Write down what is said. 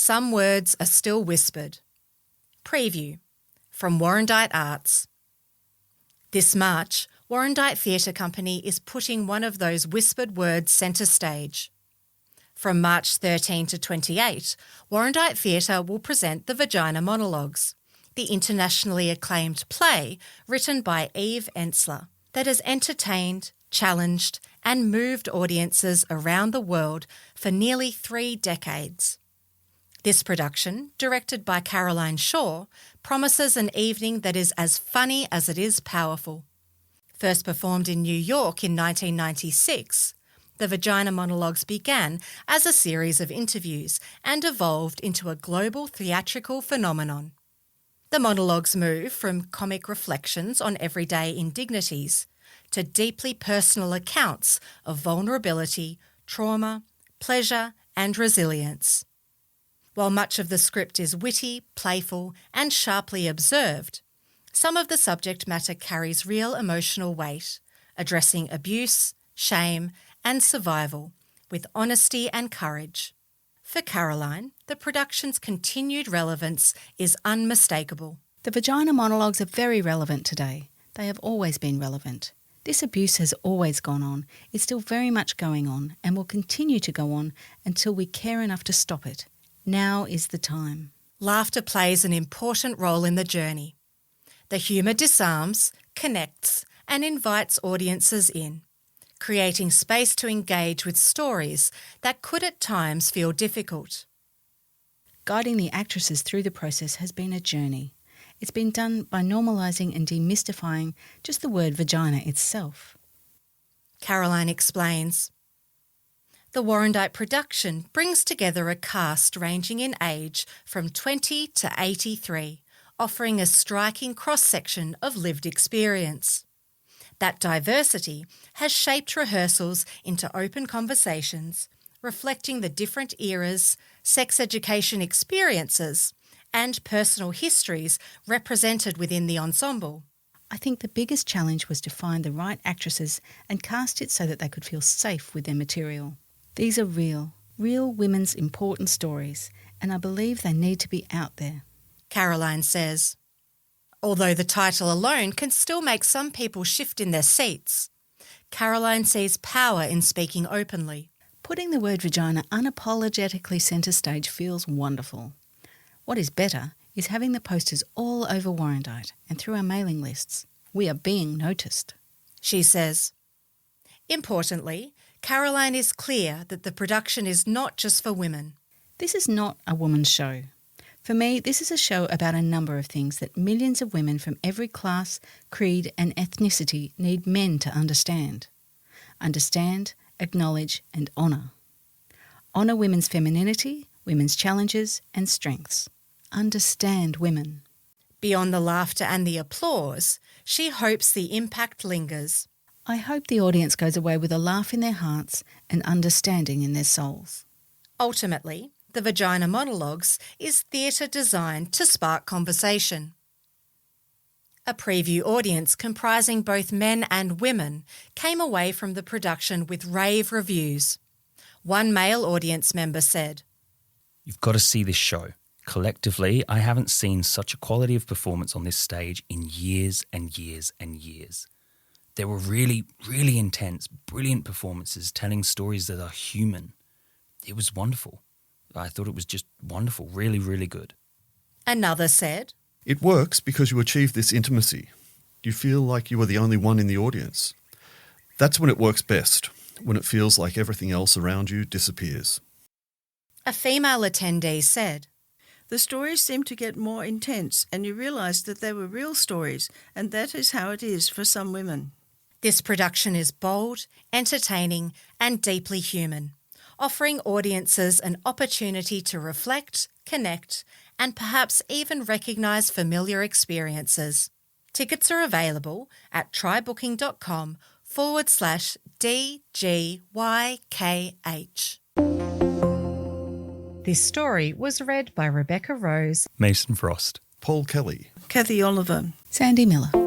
Some words are still whispered. Preview from Warrandyte Arts. This March, Warrandyte Theatre Company is putting one of those whispered words centre stage. From March 13 to 28, Warrandyte Theatre will present the Vagina Monologues, the internationally acclaimed play written by Eve Ensler that has entertained, challenged and moved audiences around the world for nearly 3 decades. This production, directed by Caroline Shaw, promises an evening that is as funny as it is powerful. First performed in New York in 1996, the Vagina Monologues began as a series of interviews and evolved into a global theatrical phenomenon. The monologues move from comic reflections on everyday indignities to deeply personal accounts of vulnerability, trauma, pleasure and resilience. While much of the script is witty, playful and sharply observed, some of the subject matter carries real emotional weight, addressing abuse, shame and survival with honesty and courage. For Caroline, the production's continued relevance is unmistakable. The Vagina Monologues are very relevant today. They have always been relevant. This abuse has always gone on, is still very much going on and will continue to go on until we care enough to stop it. Now is the time. Laughter plays an important role in the journey. The humour disarms, connects and invites audiences in, creating space to engage with stories that could at times feel difficult. Guiding the actresses through the process has been a journey. It's been done by normalising and demystifying just the word vagina itself. Caroline explains. The Warrandyte production brings together a cast ranging in age from 20 to 83, offering a striking cross-section of lived experience. That diversity has shaped rehearsals into open conversations, reflecting the different eras, sex education experiences, and personal histories represented within the ensemble. I think the biggest challenge was to find the right actresses and cast it so that they could feel safe with their material. These are real women's important stories, and I believe they need to be out there. Caroline says. Although the title alone can still make some people shift in their seats, Caroline sees power in speaking openly. Putting the word vagina unapologetically centre stage feels wonderful. What is better is having the posters all over Warrandyte and through our mailing lists. We are being noticed. She says. Importantly, Caroline is clear that the production is not just for women. This is not a woman's show. For me, this is a show about a number of things that millions of women from every class, creed and ethnicity need men to understand. Understand, acknowledge and honour. Honour women's femininity, women's challenges and strengths. Understand women. Beyond the laughter and the applause, she hopes the impact lingers. I hope the audience goes away with a laugh in their hearts and understanding in their souls. Ultimately, the Vagina Monologues is theatre designed to spark conversation. A preview audience comprising both men and women came away from the production with rave reviews. One male audience member said, "You've got to see this show. Collectively, I haven't seen such a quality of performance on this stage in years and years and years. There were really, really intense, brilliant performances telling stories that are human. It was wonderful. I thought it was just wonderful, really, really good." Another said, "It works because you achieve this intimacy. You feel like you are the only one in the audience. That's when it works best, when it feels like everything else around you disappears." A female attendee said, "The stories seemed to get more intense and you realised that they were real stories, and that is how it is for some women." This production is bold, entertaining and deeply human, offering audiences an opportunity to reflect, connect and perhaps even recognise familiar experiences. Tickets are available at trybooking.com/DGYKH. This story was read by Rebecca Rose, Mason Frost. Paul Kelly. Kathy Oliver. Sandy Miller.